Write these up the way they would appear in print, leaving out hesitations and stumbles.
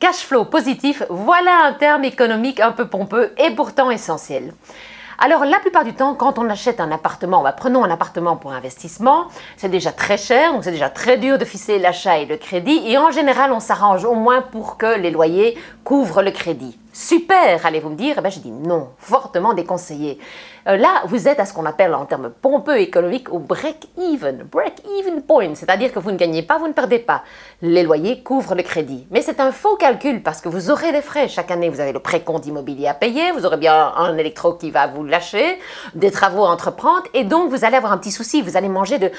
Cash flow positif, voilà un terme économique un peu pompeux et pourtant essentiel. Alors la plupart du temps, quand on achète un appartement, prenons un appartement pour investissement, c'est déjà très cher, donc c'est déjà très dur de ficeler l'achat et le crédit, et en général on s'arrange au moins pour que les loyers couvrent le crédit. Super, allez-vous me dire? Eh bien, je dis non, fortement déconseillé. Là, vous êtes à ce qu'on appelle en termes pompeux économiques au break-even point, c'est-à-dire que vous ne gagnez pas, vous ne perdez pas. Les loyers couvrent le crédit. Mais c'est un faux calcul parce que vous aurez des frais. Chaque année, vous avez le précompte immobilier à payer, vous aurez bien un électro qui va vous lâcher, des travaux à entreprendre, et donc vous allez avoir un petit souci, vous allez manquer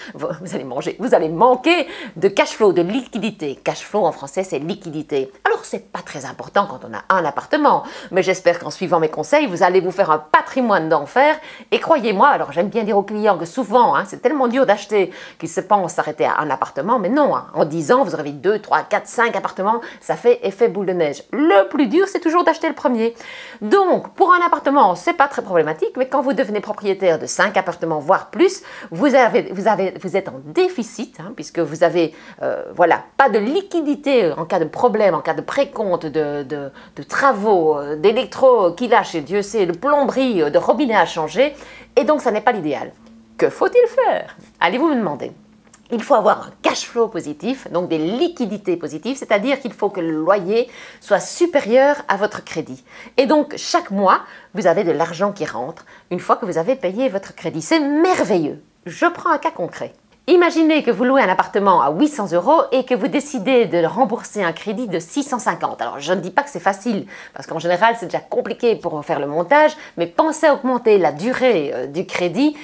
de cash flow, de liquidité. Cash flow en français, c'est liquidité. Alors, c'est pas très important quand on a un appartement, mais j'espère qu'en suivant mes conseils, vous allez vous faire un patrimoine d'enfer. Et croyez-moi, alors j'aime bien dire aux clients que souvent, c'est tellement dur d'acheter qu'ils se pensent s'arrêter à un appartement, mais non, en 10 ans, vous aurez 2, 3, 4, 5 appartements, ça fait effet boule de neige. Le plus dur, c'est toujours d'acheter le premier. Donc, pour un appartement, c'est pas très problématique, mais quand vous devenez propriétaire de 5 appartements, voire plus, vous êtes en déficit, puisque vous avez, pas de liquidité en cas de problème, en cas de précompte, de travaux, d'électro qui lâche, et Dieu sait, de plomberie, de robinet à changer, et donc ça n'est pas l'idéal. Que faut-il faire? Allez-vous me demander. Il faut avoir un cash flow positif, donc des liquidités positives, c'est-à-dire qu'il faut que le loyer soit supérieur à votre crédit. Et donc, chaque mois, vous avez de l'argent qui rentre une fois que vous avez payé votre crédit. C'est merveilleux. Je prends un cas concret. Imaginez que vous louez un appartement à 800 € et que vous décidez de rembourser un crédit de 650. Alors, je ne dis pas que c'est facile, parce qu'en général, c'est déjà compliqué pour faire le montage, mais pensez à augmenter la durée du crédit,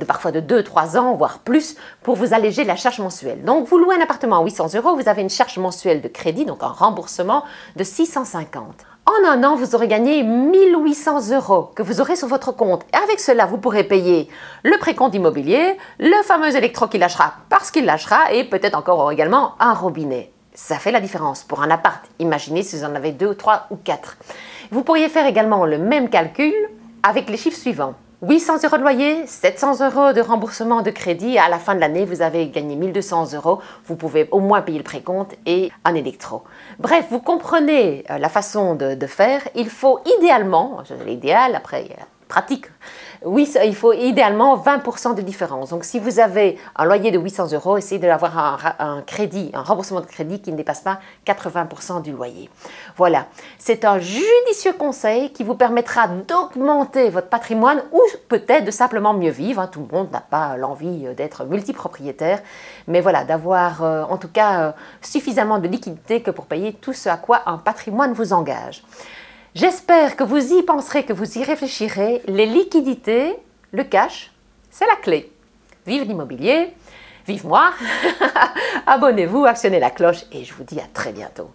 parfois de 2-3 ans, voire plus, pour vous alléger la charge mensuelle. Donc, vous louez un appartement à 800 €, vous avez une charge mensuelle de crédit, donc un remboursement de 650. En un an, vous aurez gagné 1800 € que vous aurez sur votre compte. Et avec cela, vous pourrez payer le précompte immobilier, le fameux électro qui lâchera parce qu'il lâchera, et peut-être encore également un robinet. Ça fait la différence pour un appart. Imaginez si vous en avez 2, 3 ou 4. Vous pourriez faire également le même calcul avec les chiffres suivants. 800 € de loyer, 700 € de remboursement de crédit. À la fin de l'année, vous avez gagné 1200 €. Vous pouvez au moins payer le précompte et un électro. Bref, vous comprenez la façon de faire. Il faut idéalement, c'est l'idéal, après pratique, oui, il faut idéalement 20% de différence. Donc, si vous avez un loyer de 800 €, essayez d'avoir un remboursement de crédit qui ne dépasse pas 80% du loyer. Voilà, c'est un judicieux conseil qui vous permettra d'augmenter votre patrimoine ou peut-être de simplement mieux vivre. Tout le monde n'a pas l'envie d'être multipropriétaire, mais voilà, d'avoir en tout cas suffisamment de liquidité que pour payer tout ce à quoi un patrimoine vous engage. J'espère que vous y penserez, que vous y réfléchirez. Les liquidités, le cash, c'est la clé. Vive l'immobilier, vive moi, abonnez-vous, actionnez la cloche et je vous dis à très bientôt.